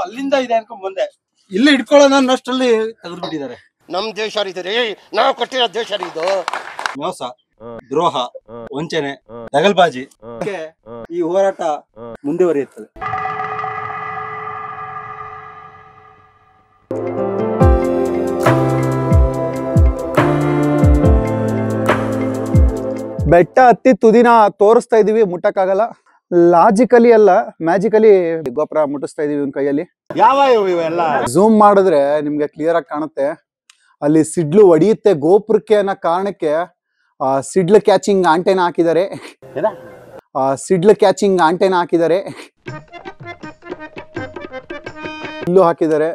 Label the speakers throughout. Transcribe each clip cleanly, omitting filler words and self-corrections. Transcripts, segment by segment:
Speaker 1: ಅಲ್ಲಿಂದ ಇದೆ ಅನ್ಕೊಂಡ್ ಬಂದೆ. ಇಲ್ಲಿ ಇಟ್ಕೊಳ್ಳೋಣ ಅನ್ನಷ್ಟರಲ್ಲಿ ತೆಗೆದು ಬಿಟ್ಟಿದ್ದಾರೆ.
Speaker 2: ನಮ್ ದೇಶ ರೀ, ನಾವು ಕೊಟ್ಟಿರೋ ದೇಶ ಇದು.
Speaker 1: ಮೋಸ, ದ್ರೋಹ, ವಂಚನೆ, ದಗಲ್ಬಾಜಿ ಈ ಹೋರಾಟ ಮುಂದುವರಿಯುತ್ತದೆ.
Speaker 3: ಬೆಟ್ಟ ಹತ್ತಿ ತುದಿನ ತೋರಿಸ್ತಾ ಇದೀವಿ, ಮುಟ್ಟಕ್ಕಾಗಲ್ಲ. ಲಾಜಿಕಲಿ ಅಲ್ಲ, ಮ್ಯಾಜಿಕಲಿ ಗೋಪುರ ಮುಟ್ಟಿಸ್ತಾ ಇದೀವಿ ಇವ್ನ ಕೈಯಲ್ಲಿ.
Speaker 1: ಇವೆಲ್ಲ
Speaker 3: ಝೂಮ್ ಮಾಡಿದ್ರೆ ನಿಮ್ಗೆ ಕ್ಲಿಯರ್ ಆಗಿ ಕಾಣುತ್ತೆ. ಅಲ್ಲಿ ಸಿಡ್ಲು ಹೊಡಿಯುತ್ತೆ ಗೋಪುರಕ್ಕೆ ಅನ್ನೋ ಕಾರಣಕ್ಕೆ ಸಿಡ್ಲು ಕ್ಯಾಚಿಂಗ್ ಆಂಟೆನಾ ಹಾಕಿದ್ದಾರೆ. ಸಿಡ್ಲು ಕ್ಯಾಚಿಂಗ್ ಆಂಟೆನಾ ಹಾಕಿದ್ದಾರೆ. ಇಲ್ಲೂ ಹಾಕಿದ್ದಾರೆ,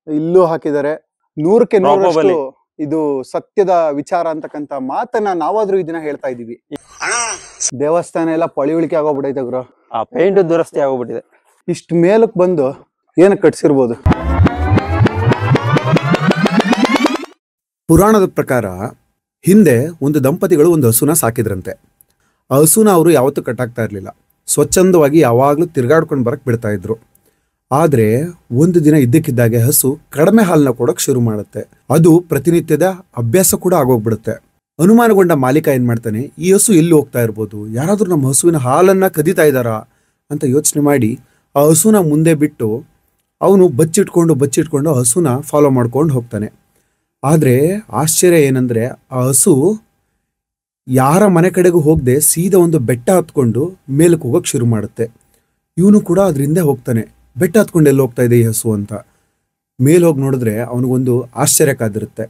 Speaker 3: ಇಲ್ಲೂ ಹಾಕಿದ್ದಾರೆ. 100ಕ್ಕೆ 100 ಇದು ಸತ್ಯದ ವಿಚಾರ ಅಂತಕ್ಕಂತ ಮಾತನ್ನ ನಾವಾದ್ರೂ ಇದನ್ನ ಹೇಳ್ತಾ ಇದೀವಿ. ದೇವಸ್ಥಾನ ಎಲ್ಲ ಪಳಿಯುಳಿಕೆ ಆಗೋಗ್ಬಿಟ್ಟೈತೆ ಗುರು.
Speaker 1: ಪೇಂಟ್ ದುರಸ್ತಿ ಆಗೋಗ್ಬಿಟ್ಟಿದೆ.
Speaker 3: ಇಷ್ಟ ಮೇಲಕ್ಕೆ ಬಂದು ಏನಕ್ಕೆ ಕಟ್ಸಿರ್ಬೋದು?
Speaker 4: ಪುರಾಣದ ಪ್ರಕಾರ ಹಿಂದೆ ಒಂದು ದಂಪತಿಗಳು ಒಂದು ಹಸುನ ಸಾಕಿದ್ರಂತೆ. ಆ ಹಸುನ ಅವರು ಯಾವತ್ತೂ ಕಟ್ಟಾಕ್ತಾ ಇರಲಿಲ್ಲ. ಸ್ವಚ್ಛಂದವಾಗಿ ಯಾವಾಗಲೂ ತಿರ್ಗಾಡ್ಕೊಂಡು ಬರಕ್ ಬಿಡ್ತಾ ಇದ್ರು. ಆದರೆ ಒಂದು ದಿನ ಇದ್ದಕ್ಕಿದ್ದಾಗೆ ಹಸು ಕಡಿಮೆ ಹಾಲನ್ನ ಕೊಡೋಕೆ ಶುರು ಮಾಡುತ್ತೆ. ಅದು ಪ್ರತಿನಿತ್ಯದ ಅಭ್ಯಾಸ ಕೂಡ ಆಗೋಗ್ಬಿಡುತ್ತೆ. ಅನುಮಾನಗೊಂಡ ಮಾಲೀಕ ಏನ್ ಮಾಡ್ತಾನೆ, ಈ ಹಸು ಎಲ್ಲಿ ಹೋಗ್ತಾ ಇರ್ಬೋದು, ಯಾರಾದ್ರೂ ನಮ್ಮ ಹಸುವಿನ ಹಾಲನ್ನ ಕದೀತಾ ಇದ್ದಾರಾ ಅಂತ ಯೋಚನೆ ಮಾಡಿ ಆ ಹಸುನ ಮುಂದೆ ಬಿಟ್ಟು ಅವನು ಬಚ್ಚಿಟ್ಕೊಂಡು ಹಸುನ ಫಾಲೋ ಮಾಡ್ಕೊಂಡು ಹೋಗ್ತಾನೆ. ಆದರೆ ಆಶ್ಚರ್ಯ ಏನಂದ್ರೆ, ಆ ಹಸು ಯಾರ ಮನೆ ಕಡೆಗೂ ಹೋಗದೆ ಸೀದಾ ಒಂದು ಬೆಟ್ಟ ಹತ್ಕೊಂಡು ಮೇಲಕ್ಕೆ ಹೋಗಕ್ಕೆ ಶುರು ಮಾಡುತ್ತೆ. ಇವನು ಕೂಡ ಅದ್ರ ಹಿಂದೆ ಹೋಗ್ತಾನೆ. ಬೆಟ್ಟ ಹತ್ಕೊಂಡು ಎಲ್ಲಿ ಹೋಗ್ತಾ ಇದೆ ಈ ಹಸು ಅಂತ ಮೇಲ್ ಹೋಗಿ ನೋಡಿದ್ರೆ ಅವನಿಗೊಂದು ಆಶ್ಚರ್ಯ ಕಾದಿರುತ್ತೆ.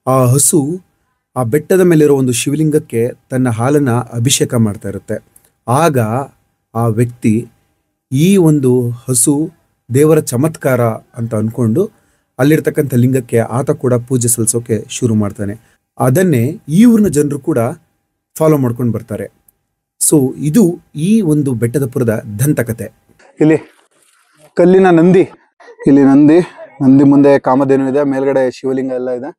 Speaker 4: ಆ ಹಸು ಆ ಬೆಟ್ಟದ ಮೇಲಿರೋ ಒಂದು ಶಿವಲಿಂಗಕ್ಕೆ ತನ್ನ ಹಾಲನ್ನ ಅಭಿಷೇಕ ಮಾಡ್ತಾ ಇರುತ್ತೆ. ಆಗ ಆ ವ್ಯಕ್ತಿ ಈ ಒಂದು ಹಸು ದೇವರ ಚಮತ್ಕಾರ ಅಂತ ಅನ್ಕೊಂಡು ಅಲ್ಲಿರ್ತಕ್ಕಂಥ ಲಿಂಗಕ್ಕೆ ಆತ ಕೂಡ ಪೂಜೆ ಸಲ್ಲಿಸೋಕೆ ಶುರು ಮಾಡ್ತಾನೆ. ಅದನ್ನೇ ಈ ಊರಿನ ಜನರು ಕೂಡ ಫಾಲೋ ಮಾಡ್ಕೊಂಡು ಬರ್ತಾರೆ. ಸೊ ಇದು ಈ ಒಂದು ಬೆಟ್ಟದಪುರದ ದಂತಕತೆ.
Speaker 3: ಇಲ್ಲಿ ಕಲ್ಲಿನ ನಂದಿ, ಇಲ್ಲಿ ನಂದಿ ಮುಂದೆ ಕಾಮಧೇನು ಇದೆ, ಮೇಲ್ಗಡೆ ಶಿವಲಿಂಗ ಎಲ್ಲ ಇದೆ.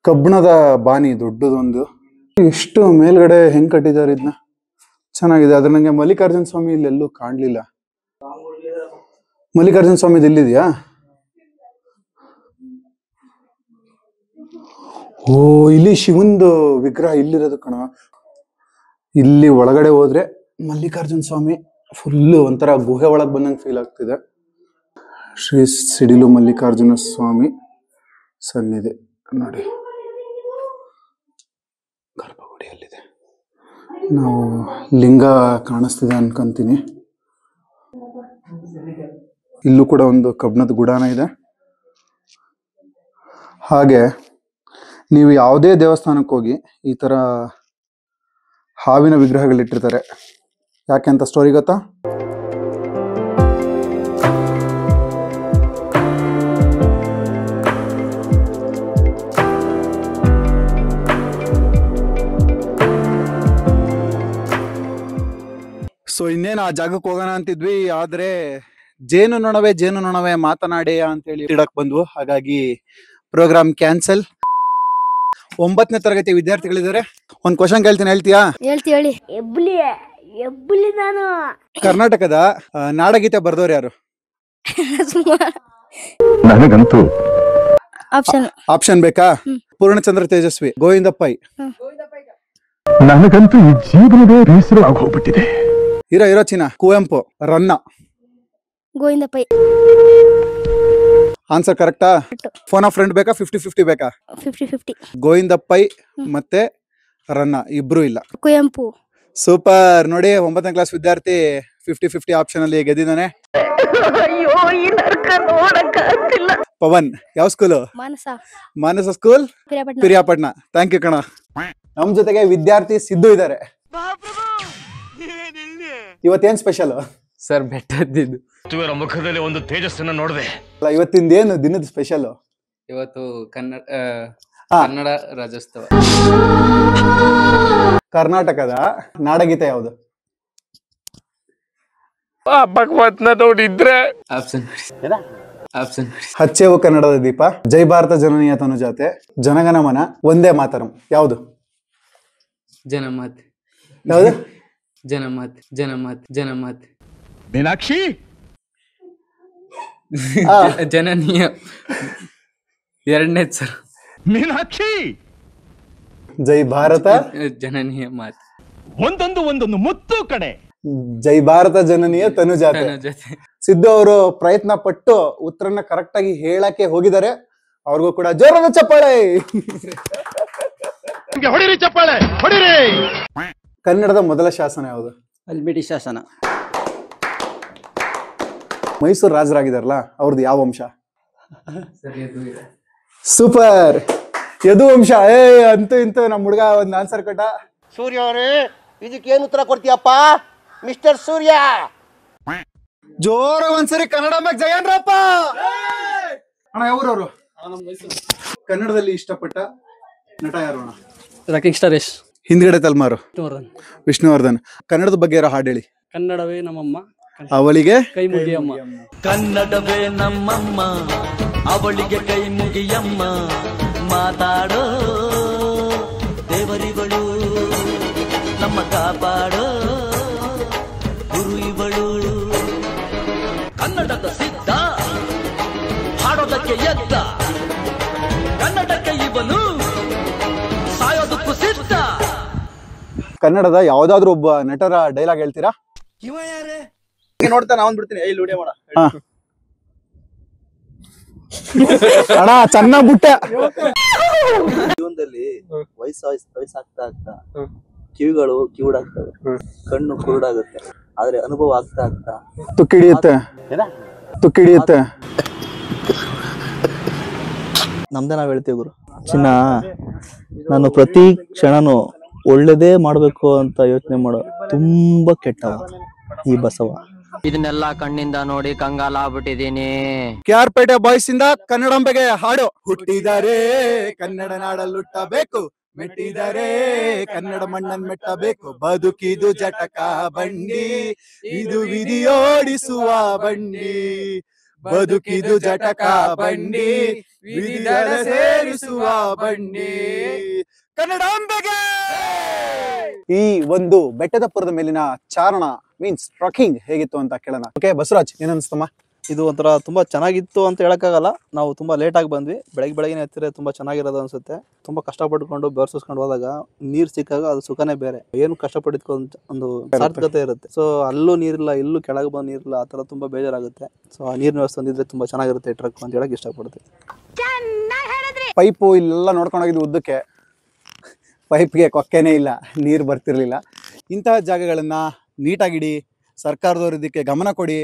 Speaker 3: ಕಬ್ಬಣದ ಬಾನಿ ದೊಡ್ಡದೊಂದು. ಎಷ್ಟು ಮೇಲ್ಗಡೆ ಹೆಂಗ್ ಕಟ್ಟಿದ್ದಾರೆ ಇದನ್ನ, ಚೆನ್ನಾಗಿದೆ. ಅದ್ರ ನಂಗೆ ಮಲ್ಲಿಕಾರ್ಜುನ ಸ್ವಾಮಿ ಇಲ್ಲೆಲ್ಲೂ ಕಾಣ್ಲಿಲ್ಲ. ಮಲ್ಲಿಕಾರ್ಜುನ ಸ್ವಾಮಿದು ಇಲ್ಲಿದೆಯಾ? ಓ, ಇಲ್ಲಿ ಶಿವಂದು ವಿಗ್ರಹ ಇಲ್ಲಿರೋದು ಕಣ. ಇಲ್ಲಿ ಒಳಗಡೆ ಹೋದ್ರೆ ಮಲ್ಲಿಕಾರ್ಜುನ ಸ್ವಾಮಿ ಫುಲ್ಲು ಒಂಥರ ಗುಹೆ ಒಳಗೆ ಬಂದಂಗೆ ಫೀಲ್ ಆಗ್ತಿದೆ. ಶ್ರೀ ಸಿಡಿಲು ಮಲ್ಲಿಕಾರ್ಜುನ ಸ್ವಾಮಿ ಸನ್ನಿಧಿ ನೋಡಿ, ಗರ್ಭಗುಡಿಯಲ್ಲಿದೆ. ನಾವು ಲಿಂಗ ಕಾಣಿಸ್ತಿದೆ ಅನ್ಕೊಂತೀನಿ. ಇಲ್ಲೂ ಕೂಡ ಒಂದು ಕಬ್ಬಣದ ಗುಡಾನ ಇದೆ. ಹಾಗೆ ನೀವು ಯಾವುದೇ ದೇವಸ್ಥಾನಕ್ಕೆ ಹೋಗಿ ಈ ತರ ಹಾವಿನ ವಿಗ್ರಹಗಳಿಟ್ಟಿರ್ತಾರೆ. ಯಾಕೆ ಅಂತ ಸ್ಟೋರಿ ಗೊತ್ತಾ? ಸೊ ಇನ್ನೇನು ಆ ಜಾಗಕ್ಕೆ ಹೋಗೋಣ ಅಂತಿದ್ವಿ, ಆದ್ರೆ ಜೇನು ನೊಣವೇ ಮಾತನಾಡಿ ಅಂತೇಳಿ ಇಡಕ್ ಬಂದ್ವು. ಹಾಗಾಗಿ ಪ್ರೋಗ್ರಾಮ್ ಕ್ಯಾನ್ಸಲ್. 9ನೇ ತರಗತಿ ವಿದ್ಯಾರ್ಥಿಗಳಿದ್ದಾರೆ. ಒಂದ್ ಕ್ವಶನ್ ಕೇಳ್ತೀನಿ, ಹೇಳ್ತೀಯಾ?
Speaker 5: ಹೇಳಿ. ಎಬ್ಬುಲಿ ನಾನು.
Speaker 3: ಕರ್ನಾಟಕದ ನಾಡಗೀತೆ ಬರ್ದವ್ರು ಯಾರು?
Speaker 6: ನನಗಂತೂ
Speaker 3: ಆಪ್ಷನ್ ಬೇಕಾ? ಪೂರ್ಣಚಂದ್ರ ತೇಜಸ್ವಿ, ಗೋವಿಂದ ಪೈ.
Speaker 6: ನನಗಂತೂ ಈ ಜೀವನವೇ ಬೇಸರ ಆಗೋಗ್ಬಿಟ್ಟಿದೆ.
Speaker 3: ಇರೋ ಚಿನ್ನ, ಕುವೆಂಪು, ರನ್ನ.
Speaker 5: ಗೋವಿಂದ ಪೈ.
Speaker 3: ಆನ್ಸರ್ ಕರೆಕ್ಟಾ? ಫೋನ್ ಆಫ್ ಫ್ರೆಂಡ್ ಬೇಕಾ? 50-50 ಬೇಕಾ?
Speaker 5: 50-50.
Speaker 3: ಗೋವಿಂದ ಪೈ ಮತ್ತೆ ರನ್ನ ಇಬ್ರು ಇಲ್ಲ.
Speaker 5: ಕುವೆಂಪು.
Speaker 3: ಸೂಪರ್. ನೋಡಿ, 9ನೇ ಕ್ಲಾಸ್ ವಿದ್ಯಾರ್ಥಿ 50-50 ಆಪ್ಷನ್ ಅಲ್ಲಿ ಗೆದ್ದಿದ್ದಾನೆ. ಪವನ್ ಯಾವ school? Manasa school, Piriyapatna. Thank you ಕಣ. ನಮ್ ಜೊತೆಗೆ ವಿದ್ಯಾರ್ಥಿ ಸಿದ್ದು ಇದ್ದಾರೆ. ಇವತ್ತೇನ್ ಸ್ಪೆಷಲ್
Speaker 7: ಸರ್? ಬೆಟ್ಟದ್ದು
Speaker 6: ಮುಖದಲ್ಲಿ ಒಂದು ತೇಜಸ್ಸನ್ನ ನೋಡಿದೆ.
Speaker 3: ಇವತ್ತಿಂದ ಏನು ದಿನದ ಸ್ಪೆಷಲ್?
Speaker 7: ಇವತ್ತು ಕನ್ನಡ ರಾಜ್ಯೋತ್ಸವ.
Speaker 3: ಕರ್ನಾಟಕದ ನಾಡಗೀತೆ ಯಾವುದು?
Speaker 6: ಭಗವತ್ನ ನೋಡಿದ್ರೆ
Speaker 7: ಆಪ್ಷನ್ ಆಪ್ಷನ್
Speaker 3: ಹಚ್ಚೇವು ಕನ್ನಡದ ದೀಪ, ಜೈ ಭಾರತ ಜನನೀಯ ತನುಜಾತೆ, ಜನಗಣಮನ, ಒಂದೇ ಮಾತರಂ. ಯಾವುದು?
Speaker 7: ಜನಮತ್
Speaker 3: ಯಾವುದು?
Speaker 7: ಜನಮತ್ ಜನಮತ್ ಜನಮತ್
Speaker 6: ಮೀನಾಕ್ಷಿ
Speaker 7: ಜನನೀಯ ಎರಡನೇ ಸರ್.
Speaker 6: ಮೀನಾಕ್ಷಿ
Speaker 3: ಜೈ ಭಾರತ
Speaker 7: ಜನನೀಯ ಮಾತು.
Speaker 6: ಒಂದೊಂದು ಮುತ್ತು ಕಡೆ.
Speaker 3: ಜೈ ಭಾರತ ಜನನೀಯ ತನುಜಾತೆ.
Speaker 7: ಜೊತೆ
Speaker 3: ಸಿದ್ದು ಅವರು ಪ್ರಯತ್ನ ಪಟ್ಟು ಉತ್ತರನ ಕರೆಕ್ಟ್ ಆಗಿ ಹೇಳಕ್ಕೆ ಹೋಗಿದ್ದಾರೆ. ಅವ್ರಿಗೂ ಕೂಡ ಜೋರಾದ ಚಪ್ಪಾಳೆ.
Speaker 6: ಹೊಡಿರಿ ಚಪ್ಪಾಳೆ ಹೊಡಿರಿ.
Speaker 3: ಕನ್ನಡದ ಮೊದಲ ಶಾಸನ ಯಾವುದು?
Speaker 1: ಅಲ್ಬಿಡಿ ಶಾಸನ.
Speaker 3: ಮೈಸೂರು ರಾಜರಾಗಿದಾರಲ್ಲ ಅವ್ರದ್ದು ಯಾವ ವಂಶ?
Speaker 7: ಸರಿಯಾದ
Speaker 3: ಸೂಪರ್, ಯದು ವಂಶ. ಅಂತೂ ಇಂತೂ ನಮ್ಮ ಹುಡುಗ ಒಂದು ಆನ್ಸರ್ ಕೊಟ್ಟ.
Speaker 2: ಸೂರ್ಯ ಅವರೇ ಇದಕ್ಕೇನು ಉತ್ತರ ಕೊಡ್ತೀಯಪ್ಪ ಮಿಸ್ಟರ್ ಸೂರ್ಯ?
Speaker 3: ಜೋರ ಒಂದ್ಸರಿ ಕನ್ನಡ ಮ್ಯಾಗ ಜಯನ್ರಪ್ಪ. ಅಣ್ಣ ಯಾವ್ರವ್ರು? ಕನ್ನಡದಲ್ಲಿ ಇಷ್ಟಪಟ್ಟ ನಟ ಯಾರು ಅಣ್ಣ?
Speaker 1: Rocking star Yash.
Speaker 3: ಹಿಂದ್ಗಡೆ ತಲ್ಮಾರು ವಿಷ್ಣುವರ್ಧನ್. ಕನ್ನಡದ ಬಗ್ಗೆ ಇರೋ ಹಾಡು ಹೇಳಿ.
Speaker 1: ಕನ್ನಡವೇ ನಮ್ಮಮ್ಮ,
Speaker 3: ಅವಳಿಗೆ
Speaker 1: ಕೈ ಮುಗಿಯಮ್ಮ.
Speaker 8: ಕನ್ನಡವೇ ನಮ್ಮಮ್ಮ, ಅವಳಿಗೆ ಕೈ ಮುಗಿಯಮ್ಮ. ಮಾತಾಡೋ ದೇವರಿಗಳು, ನಮ್ಮ ಕಾಪಾಡೋ ಗುರು ಇವಳು. ಕನ್ನಡದ ಸಿದ್ಧ ಹಾಡೋದಕ್ಕೆ ಎದ್ದ, ಕನ್ನಡಕ್ಕೆ ಇವನು ಸಾಯೋದಕ್ಕೂ ಸಿದ್ಧ.
Speaker 3: ಕನ್ನಡದ ಯಾವ್ದಾದ್ರು ಒಬ್ಬ ನಟರ ಡೈಲಾಗ್ ಹೇಳ್ತೀರಾ?
Speaker 8: ಇವ ಯಾರೇ
Speaker 1: ನೋಡ್ತಾ ನಾವ್ ಬಿಡ್ತೀನಿ. ಇಲ್ಲಿ ವಿಡಿಯೋ ಮಾಡ.
Speaker 3: ಹಾ. ಅಣ್ಣ ಚೆನ್ನಾಗ್ ಬಿಟ್ಟೆ.
Speaker 9: ಜೀವನದಲ್ಲಿ ವಯಸ್ಸಾಗ್ತಾ ಆಗ್ತಾ ಕಿವಿಗಳು ಕಿವುಡಾಗ್ತವೆ, ಕಣ್ಣು ಕುರುಡಾಗುತ್ತೆ. ಆದ್ರೆ ಅನುಭವ ಆಗ್ತಾ ಆಗ್ತಾ
Speaker 3: ತುಕ್ಕಿಡಿಯುತ್ತೆ.
Speaker 9: ನಮ್ದೇ ನಾವ್ ಹೇಳ್ತೀವಿ ಗುರು. ಚಿನ್ನ, ನಾನು ಪ್ರತಿ ಕ್ಷಣನು ಒಳ್ಳೇದೇ ಮಾಡ್ಬೇಕು ಅಂತ ಯೋಚನೆ ಮಾಡೋ ತುಂಬಾ ಕೆಟ್ಟವ ಈ ಬಸವ.
Speaker 8: ಇದನ್ನೆಲ್ಲ ಕಣ್ಣಿಂದ ನೋಡಿ ಕಂಗಾಲ ಆಗ್ಬಿಟ್ಟಿದೀನಿ.
Speaker 3: KR ಪೇಟೆ ಬಾಯ್ಸ್ ಇಂದ ಕನ್ನಡಂಬೆಗೆ ಹಾಡು. ಹುಟ್ಟಿದರೆ ಕನ್ನಡ ನಾಡಲ್ಲುಟ್ಟಬೇಕು, ಮೆಟ್ಟಿದರೆ ಕನ್ನಡ ಮಣ್ಣನ್ ಮೆಟ್ಟಬೇಕು. ಬದುಕಿದು ಜಟಕ ಬಂಡಿ, ಇದು ವಿಧಿಯೋಡಿಸುವ ಬಂಡಿ. ಬದುಕಿದು ಜಟಕ ಬಂಡಿ, ವಿಧಿಗಳ ಸೇರಿಸುವ ಬಂಡಿ. ಕನ್ನಡಾಂಬೆಗೆ. ಈ ಒಂದು ಬೆಟ್ಟದಪುರದ ಮೇಲಿನ ಚಾರಣ ಮೀನ್ಸ್ ಟ್ರಕ್ಕಿಂಗ್ ಹೇಗಿತ್ತು ಅಂತ ಕೇಳೋಣ. ಓಕೆ ಬಸವರಾಜ್, ಏನನ್ಸ್ತಮ್ಮ?
Speaker 9: ಇದು ಒಂಥರ ತುಂಬಾ ಚೆನ್ನಾಗಿತ್ತು ಅಂತ ಹೇಳಕ್ಕಾಗಲ್ಲ. ನಾವು ತುಂಬಾ ಲೇಟ್ ಆಗಿ ಬಂದ್ವಿ. ಬೆಳಗ್ಗೆ ಹತ್ತಿರ ತುಂಬಾ ಚೆನ್ನಾಗಿರೋದು ಅನ್ಸುತ್ತೆ. ತುಂಬಾ ಕಷ್ಟಪಟ್ಕೊಂಡು ಬೆವರ್ಸ್ಕೊಂಡು ಹೋದಾಗ ನೀರ್ ಸಿಕ್ಕಾಗ ಅದು ಸುಖನೇ ಬೇರೆ. ಏನು ಕಷ್ಟಪಟ್ಟಿದ್ಕೊ ಒಂದು ಸಾರ್ಥಕತೆ ಇರುತ್ತೆ. ಸೊ ಅಲ್ಲೂ ನೀರಿಲ್ಲ, ಇಲ್ಲೂ ಕೆಳಗೆ ಬಂದು ನೀರಿಲ್ಲ, ಆ ತರ ತುಂಬಾ ಬೇಜಾರಾಗುತ್ತೆ. ಸೊ ಆ ನೀರಿನ ವ್ಯವಸ್ಥೆ ಹೊಂದಿದ್ರೆ ತುಂಬಾ ಚೆನ್ನಾಗಿರುತ್ತೆ ಟ್ರಕ್ ಅಂತ ಹೇಳಕ್ ಇಷ್ಟಪಡ್ತೀವಿ.
Speaker 3: ಪೈಪು ಇಲ್ಲೆಲ್ಲ ನೋಡ್ಕೊಂಡು ಹೋಗಿದ್ವಿ ಉದ್ದಕ್ಕೆ. ಪೈಪ್ಗೆ ಕೊಕ್ಕೆನೇ ಇಲ್ಲ, ನೀರು ಬರ್ತಿರ್ಲಿಲ್ಲ. ಇಂತಹ ಜಾಗಗಳನ್ನ ನೀಟಾಗಿಡಿ, ಸರ್ಕಾರದವ್ರು ಇದಕ್ಕೆ ಗಮನ ಕೊಡಿ.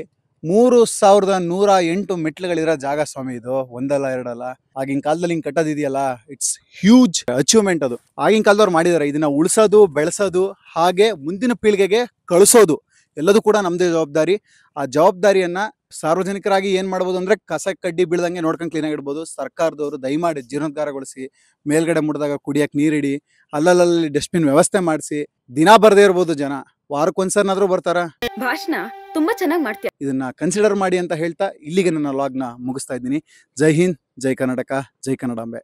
Speaker 3: 3108 ಮೆಟ್ಲುಗಳಿರೋ ಜಾಗ ಸ್ವಾಮಿ ಇದು, ಒಂದಲ್ಲ ಎರಡಲ್ಲ. ಆಗಿನ ಕಾಲದಲ್ಲಿ ಹಿಂಗೆ ಕಟ್ಟೋದಿದೆಯಲ್ಲ, ಇಟ್ಸ್ ಹ್ಯೂಜ್ ಅಚೀವ್ಮೆಂಟ್ ಅದು. ಆಗಿನ ಕಾಲದವ್ರು ಮಾಡಿದ್ದಾರೆ. ಇದನ್ನ ಉಳಿಸೋದು, ಬೆಳೆಸೋದು, ಹಾಗೆ ಮುಂದಿನ ಪೀಳಿಗೆಗೆ ಕಳಿಸೋದು ಎಲ್ಲದೂ ಕೂಡ ನಮ್ದೇ ಜವಾಬ್ದಾರಿ. ಆ ಜವಾಬ್ದಾರಿಯನ್ನ ಸಾರ್ವಜನಿಕರಾಗಿ ಏನ್ ಮಾಡ್ಬೋದು ಅಂದ್ರೆ ಕಸ ಕಡ್ಡಿ ಬೀಳ್ದಂಗೆ ನೋಡ್ಕೊಂಡು ಕ್ಲೀನಾಗಿ ಇಡ್ಬೋದು. ಸರ್ಕಾರದವರು ದಯಮಾಡಿ ಜೀರ್ಣೋದ್ಧಾರಗೊಳಿಸಿ, ಮೇಲ್ಗಡೆ ಮುಟ್ಟಿದಾಗ ಕುಡಿಯಕ್ಕೆ ನೀರಿಡಿ, ಅಲ್ಲಲ್ಲಿ ಡಸ್ಟ್ಬಿನ್ ವ್ಯವಸ್ಥೆ ಮಾಡಿಸಿ. ದಿನ ಬರ್ದೇ ಇರ್ಬೋದು ಜನ, ವಾರಕ್ಕೊಂದ್ಸರ್ನಾದ್ರೂ ಬರ್ತಾರ.
Speaker 10: ಭಾಷಣ ತುಂಬಾ ಚೆನ್ನಾಗಿ ಮಾಡ್ತೀಯ.
Speaker 3: ಇದನ್ನ ಕನ್ಸಿಡರ್ ಮಾಡಿ ಅಂತ ಹೇಳ್ತಾ ಇಲ್ಲಿಗೆ ನನ್ನ ಲಾಗ್ನ ಮುಗಿಸ್ತಾ ಇದ್ದೀನಿ. ಜೈ ಹಿಂದ್, ಜೈ ಕರ್ನಾಟಕ, ಜೈ ಕನ್ನಡಾಂಬೆ.